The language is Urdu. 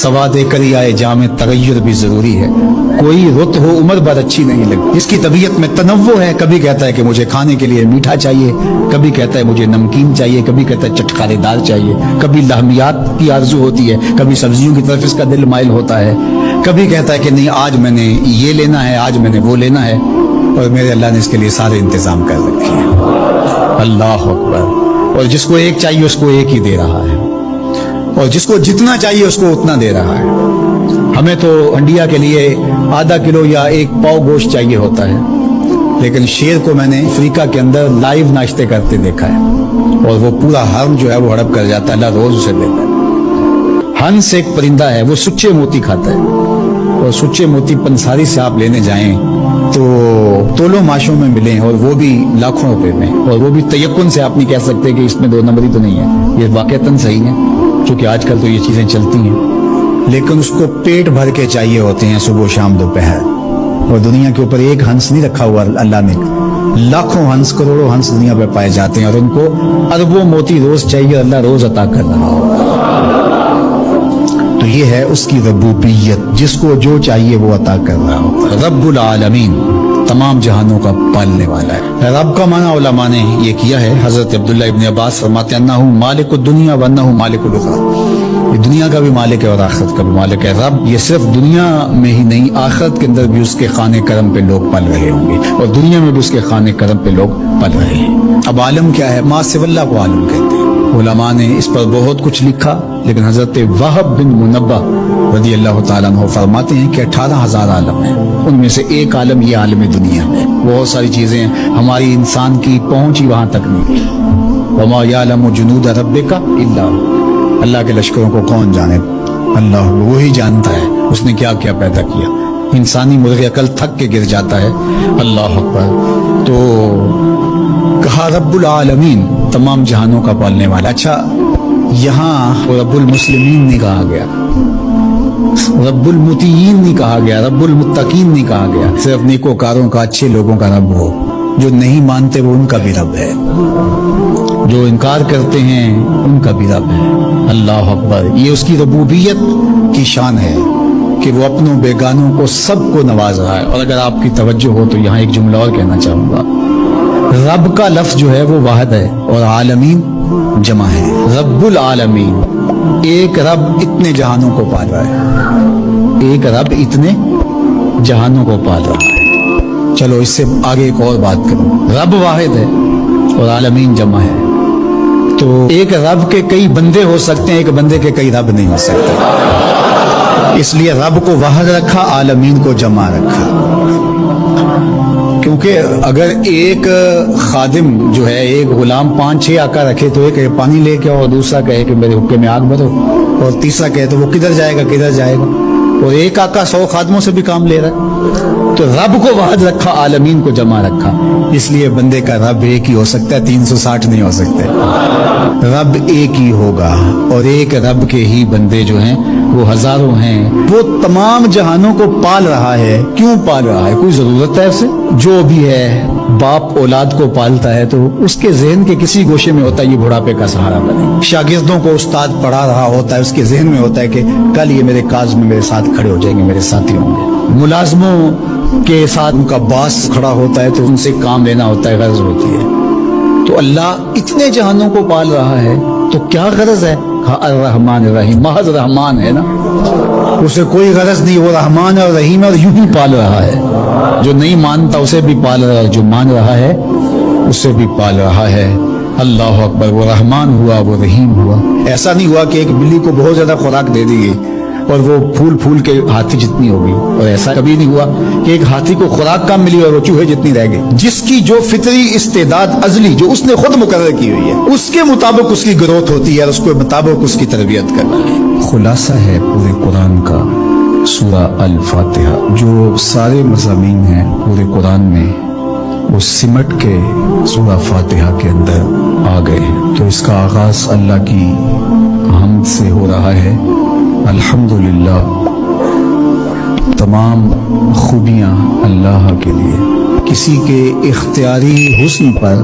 سواد کری آئے جام تغیر بھی ضروری ہے، کوئی رت ہو عمر بھر اچھی نہیں لگتی، اس کی طبیعت میں تنوع ہے، کبھی کہتا ہے کہ مجھے کھانے کے لیے میٹھا چاہیے، کبھی کہتا ہے مجھے نمکین چاہیے، کبھی کہتا ہے چٹخارے دار چاہیے، کبھی لحمیات کی آرزو ہوتی ہے، کبھی سبزیوں کی طرف اس کا دل مائل ہوتا ہے، کبھی کہتا ہے کہ نہیں آج میں نے یہ لینا ہے، آج میں نے وہ لینا ہے، اور میرے اللہ نے اس کے لیے سارے انتظام کر رکھے ہیں۔ اللہ اکبر۔ اور جس کو ایک چاہیے اس کو ایک ہی دے رہا ہے، اور جس کو جتنا چاہیے اس کو اتنا دے رہا ہے۔ ہمیں تو انڈیا کے لیے آدھا کلو یا ایک پاؤ گوشت چاہیے ہوتا ہے، لیکن شیر کو میں نے افریقہ کے اندر لائیو ناشتے کرتے دیکھا ہے، اور وہ پورا حرم جو ہے وہ ہڑپ کر جاتا ہے، اللہ روز اسے دیتا ہے۔ ہنس ایک پرندہ ہے، وہ سچے موتی کھاتا ہے، اور سچے موتی پنساری سے آپ لینے جائیں تو تولو ماشوں میں ملیں، اور وہ بھی لاکھوں روپے میں، اور وہ بھی تیقن سے آپ نہیں کہہ سکتے کہ اس میں 2 نمبری تو نہیں ہے، یہ واقعتاً صحیح ہے، چونکہ آج کل تو یہ چیزیں چلتی ہیں، لیکن اس کو پیٹ بھر کے چاہیے ہوتے ہیں صبح شام دوپہر۔ اور دنیا کے اوپر ایک ہنس نہیں رکھا ہوا اللہ نے، لاکھوں ہنس کروڑوں ہنس دنیا پہ پائے جاتے ہیں، اور ان کو اربوں موتی روز چاہیے، اللہ روز عطا کر رہا ہو۔ تو یہ ہے اس کی ربوبیت، جس کو جو چاہیے وہ عطا کر رہا ہو۔ رب العالمین، تمام جہانوں کا پالنے والا ہے۔ رب کا معنی علماء نے یہ کیا ہے، حضرت عبداللہ ابن عباس فرماتے ہیں انہ مالک الدنیا و انہ مالک الاخرہ، یہ دنیا کا بھی مالک ہے اور آخرت کا بھی مالک ہے۔ رب یہ صرف دنیا میں ہی نہیں، آخرت کے اندر بھی اس کے خانے کرم پہ لوگ پل رہے ہوں گے، اور دنیا میں بھی اس کے خانے کرم پہ لوگ پل رہے ہیں۔ اب عالم کیا ہے؟ ما سوی اللہ کو عالم کہتے ہیں۔ علماء نے اس پر بہت کچھ لکھا، لیکن حضرت وہب بن منبہ رضی اللہ تعالیٰ عنہ فرماتے ہیں کہ 18,000 عالم ہیں، ان میں سے ایک عالم یہ عالم دنیا ہے۔ بہت ساری چیزیں ہماری انسان کی پہنچ ہی وہاں تک نہیں۔ وما یعلم جنود ربک الا هو، اللہ کے لشکروں کو کون جانے؟ اللہ، وہی جانتا ہے اس نے کیا کیا پیدا کیا۔ انسانی مرغ عقل تھک کے گر جاتا ہے۔ اللہ اکبر۔ تو کہا رب العالمین، تمام جہانوں کا پالنے والا۔ اچھا، یہاں رب المسلمین نہیں کہا گیا، رب المطیعین نہیں کہا گیا، رب المتقین نہیں کہا گیا، صرف نیکوکاروں کا، اچھے لوگوں کا رب ہو۔ جو نہیں مانتے وہ ان کا بھی رب ہے، جو انکار کرتے ہیں ان کا بھی رب ہے۔ اللہ اکبر۔ یہ اس کی ربوبیت کی شان ہے کہ وہ اپنوں بیگانوں کو سب کو نواز رہا ہے۔ اور اگر آپ کی توجہ ہو تو یہاں ایک جملہ اور کہنا چاہوں گا، رب کا لفظ جو ہے وہ واحد ہے اور عالمین جمع ہے۔ رب العالمین، ایک رب اتنے جہانوں کو پال رہا ہے، ایک رب اتنے جہانوں کو پال رہا ہے۔ چلو اس سے آگے ایک اور بات کروں، رب واحد ہے اور عالمین جمع ہے، تو ایک رب کے کئی بندے ہو سکتے ہیں، ایک بندے کے کئی رب نہیں ہو سکتے، اس لیے رب کو واحد رکھا، عالمین کو جمع رکھا۔ کیونکہ اگر ایک خادم جو ہے، ایک غلام 5-6 آقا رکھے تو ایک پانی لے کے اور دوسرا کہے کہ میرے حکم میں آگ بھرو، اور تیسرا کہے تو وہ کدھر جائے گا کدھر جائے گا، اور ایک آقا 100 خادموں سے بھی کام لے رہا ہے۔ تو رب کو واحد رکھا، عالمین کو جمع رکھا، اس لیے بندے کا رب ایک ہی ہو سکتا ہے، 360 نہیں ہو سکتے۔ رب ایک ہی ہوگا، اور ایک رب کے ہی بندے جو ہیں وہ ہزاروں ہیں۔ وہ تمام جہانوں کو پال رہا ہے۔ کیوں پال رہا ہے؟ کوئی ضرورت ہے اسے؟ جو بھی ہے، باپ اولاد کو پالتا ہے تو اس کے ذہن کے کسی گوشے میں ہوتا ہے یہ بڑھاپے کا سہارا بنے۔ شاگردوں کو استاد پڑھا رہا ہوتا ہے، اس کے ذہن میں ہوتا ہے کہ کل یہ میرے کاز میں میرے ساتھ کھڑے ہو جائیں گے، میرے ساتھی ہوں گے۔ ملازموں کے ساتھ ان کا باس کھڑا ہوتا ہے تو ان سے کام لینا ہوتا ہے، غرض ہوتی ہے۔ تو اللہ اتنے جہانوں کو پال رہا ہے تو کیا غرض ہے؟ الرحمن الرحیم، محض رحمان ہے نا، اسے کوئی غرض نہیں، وہ رحمان اور رحیم ہے، اور یوں ہی پال رہا ہے۔ جو نہیں مانتا اسے بھی پال رہا ہے، جو مان رہا ہے اسے بھی پال رہا ہے۔ اللہ اکبر۔ وہ رحمان ہوا، وہ رحیم ہوا۔ ایسا نہیں ہوا کہ ایک بلی کو بہت زیادہ خوراک دے دی گئی اور وہ پھول پھول کے ہاتھی جتنی ہو گئی، اور ایسا کبھی نہیں ہوا کہ ایک ہاتھی کو خوراک کم ملی اور وہ چوہے جتنی رہ گئی۔ جس کی جو فطری استعداد ازلی جو اس نے خود مقرر کی ہوئی ہے، اس کے مطابق اس کی گروتھ ہوتی ہے، اور اس کے مطابق اس کی تربیت کرنا ہے۔ خلاصہ ہے پورے قرآن کا سورہ الفاتحہ، جو سارے مضامین ہیں پورے قرآن میں وہ سمٹ کے سورہ فاتحہ کے اندر آ گئے ہیں۔ تو اس کا آغاز اللہ کی حمد سے ہو رہا ہے۔ الحمدللہ، تمام خوبیاں اللہ کے لیے۔ کسی کے اختیاری حسن پر،